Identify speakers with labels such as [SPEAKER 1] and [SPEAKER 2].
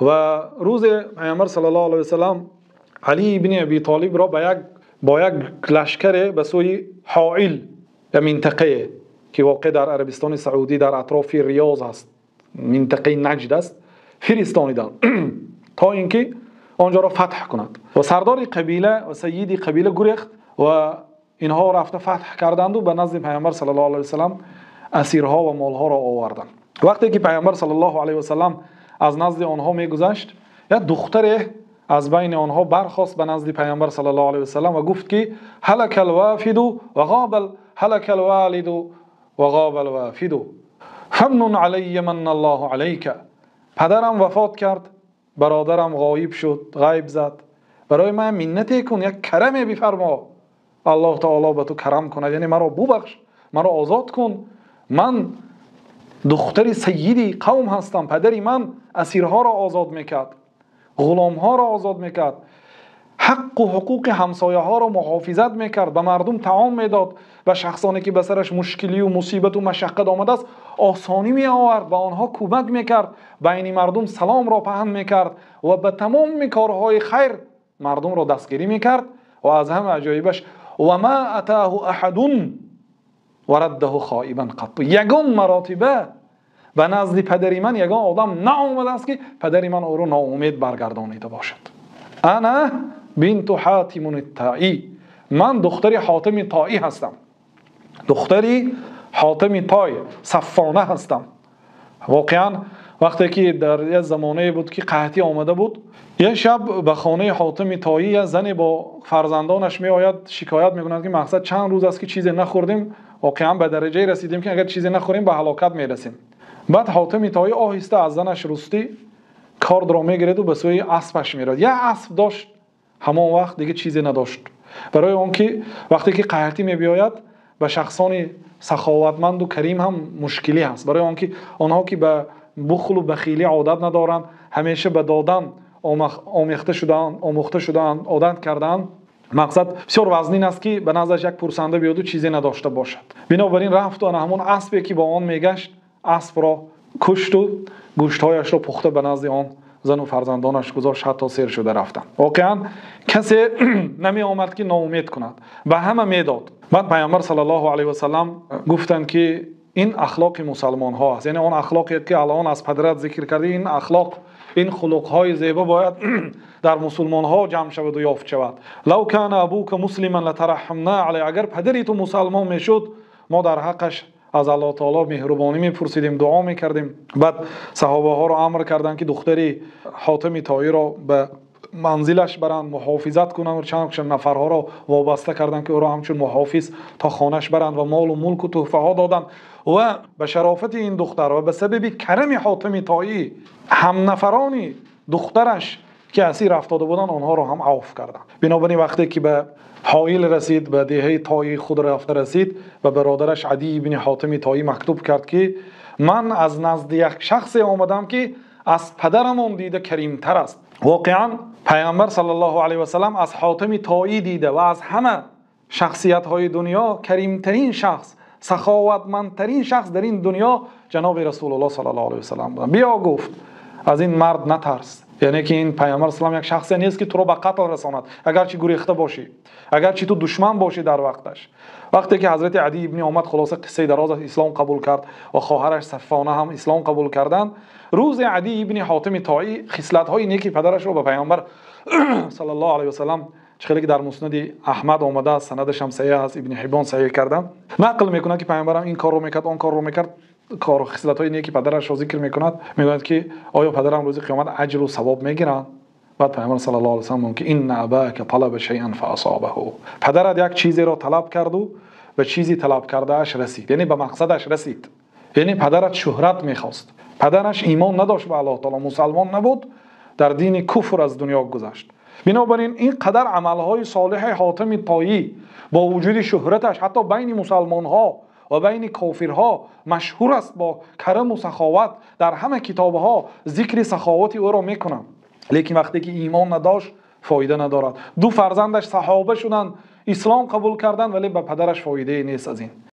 [SPEAKER 1] و روز پیامبر صلی الله علیه و سلام علی ابن ابی طالب را با یک لشکر به سوی حائل منطقه که واقع در عربستان سعودی در اطراف ریاض است، منطقه نجد است، فرستانیدند تا اینکه آنجا را فتح کند. و سردار قبیله و سیدی قبیله گریخت و اینها رفته فتح کردند و به نزد پیامبر صلی الله علیه و سلام اسیرها و مالها را آوردند. وقتی که پیامبر صلی الله علیه و سلام از نزد آنها میگذشت، یک دختر از بین آنها برخاست به نزد پیامبر صلی الله علیه و سلام و گفت که هلک الوافد و هلک الوالد و غاب الوافد فمن علی من الله علیک. پدرم وفات کرد، برادرم غایب شد، غیب زد، برای من منتی کن، یک کرمی بفرما، الله تعالی به تو کرم کند، یعنی مرا ببخش، مرا آزاد کن. من دختر سیدی قوم هستم، پدری من اسیرها را آزاد میکرد، غلامها را آزاد میکرد، حق و حقوق همسایه ها را محافظت میکرد، به مردم طعام میداد، و شخصانی که به سرش مشکلی و مصیبت و مشقت آمده است آسانی می آورد، به آنها کمک میکرد، بین مردم سلام را پهن میکرد و به تمام کارهای خیر مردم را دستگیری میکرد. و از همه عجایبش و ما اتاه احد ورده خائبا قط، یگان مراتبه به نزد پدری من یگان آدم نآمده است که پدری من او را ناامید برگردانیده باشد. انا بنت حاتم الطایی، من دختری حاتم طایی هستم، دختری حاتم طای صفانه هستم. واقعا وقتی که در یه زمانه بود که قحطی آمده بود، یه شب به خانه حاتم طایی یه زن با فرزندانش می آید، شکایت میکند که مقصد چند روز است که چیزی نخوردیم، واقعا به درجه رسیدیم که اگر چیزی نخوریم به هلاکت میرسیم. بعد حاتم طایی آهسته از زنش رستی کارد را میگیرد و به سوی اسبش میرد. یه اسب داشت، همان وقت دیگه چیزی نداشت، برای اون که وقتی که قحطی میبیاید به شخصان سخاوتمند و کریم هم مشکلی هست، برای اون که آنها که به بخل و بخیلی عادت ندارند، همیشه به دادن آموخته شدن عادت کردن، مقصد بسیار وزنین است که به نظرش یک پرسنده بیاد و چیزی نداشته باشد. بنابراین رفت و همون اسبی که با آن میگشت اسب را کشت و گوشتهایش را پخته به نزد آن زن و فرزندانش گذاشت، حتی سیر شده رفتن. واقعا کسی نمی آمد که ناامید کند، به همه میداد. بعد پیامبر صلی الله علیه و سلام گفتند که این اخلاق مسلمان ها است، یعنی اون اخلاقی که الان از پدرت ذکر کردی، این اخلاق، این خلق های زیبا باید در مسلمان ها جمع شود و یافت شود. لو کان ابوک مسلما لترحمنا علی، اگر پدری تو مسلمان میشد ما در حقش از الله تعالی مهربانی میپرسیدیم، دعا میکردیم. بعد صحابه ها را امر کردند که دختری حاتم طایی را به منزلش برند، محافظت کنند، و چند نفرها را وابسته کردند که او را همچون محافظ تا خانهش برند و مال و ملک و تحفه ها دادند. و به شرافت این دختر و به سبب کرم حاتم طایی هم نفرانی دخترش که اسیر افتاده بودند آنها را هم عفو کردند. بنابراین وقتی که به حائل رسید، به دهه طایی خود رفته رسید و برادرش عدی ابن حاتم طایی مکتوب کرد که من از نزد یک شخص آمدم که از پدرم اون دیده کریمتر است. واقعا پیامبر صلی الله علیه و سلم از حاتم طایی دیده و از همه شخصیت های دنیا کریمترین شخص، سخاوتمندترین شخص در این دنیا جناب رسول الله صلی الله علیه و سلم بودند. بیا گفت از این مرد نترس، یعنی که این پیامبر اسلام یک شخصی نیست که تو رو به قتل رساند، اگرچه گریخته باشی، اگرچه تو دشمن باشی در وقتش. وقتی که حضرت عدی ابن آمد خلاصه قصه دراز اسلام قبول کرد و خواهرش صفانه هم اسلام قبول کردند، روز عدی ابن حاتم طایی خصلت های نیکی پدرش رو به پیامبر صلی الله علیه و سلام، چخیلی که در مسند احمد آمده است، سندش هم صحیح است، ابن حبان صحیح کردن، نقل میکنه که پیامبرم این کار رو میکرد، اون کار رو میکرد، کار و خصلت های نیکی پدرش رو ذکر میکند، میگوید که آیا پدرم روز قیامت اجر و ثواب میگیرن؟ بعد پیامبر صلی الله علیه و سلم که ان اباک طلب شیئا فاصابه، پدرت یک چیزی را طلب کرد و به چیزی طلب کرده اش رسید، یعنی به مقصدش رسید. یعنی پدرت شهرت میخواست، پدرش ایمان نداشت به الله تعالی، مسلمان نبود، در دین کفر از دنیا گذشت. بنابراین این قدر عملهای صالح حاتم طایی با وجود شهرتش حتی بین مسلمان ها و بین کافرها مشهور است با کرم و سخاوت، در همه کتابها ذکر سخاوت او را میکنند. لیکن وقتی که ایمان نداشت فایده ندارد. دو فرزندش صحابه شدند، اسلام قبول کردند، ولی به پدرش فایده نیست از این.